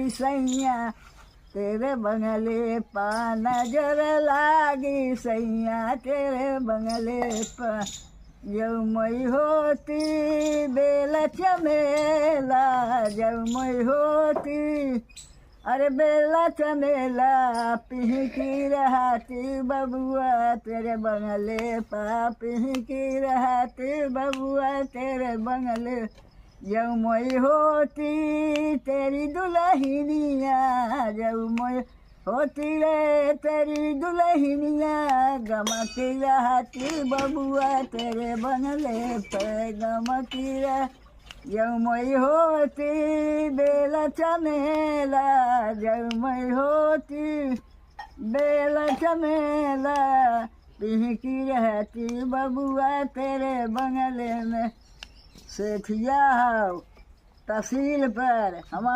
लागी सैया तेरे बंगले पा नजर लागी सैया तेरे बंगले पा जब मैं होती बेल चमेला जब मैं होती अरे बेला चमेला पिहकी रहती बबुआ तेरे बंगले पा पिहकी रहती बबुआ तेरे बंगले जब मैं होती तेरी दुल्हनिया जब मैं होती रे तेरी दुल्हनिया गमकी रहती बबुआ तेरे बंगले पे गमकी रह जब मैं होती बेला चमेला जब मैं होती बेला चमेला पिहकी रहती बबुआ तेरे बंगले में सेठिया हो तहसील पर हमारे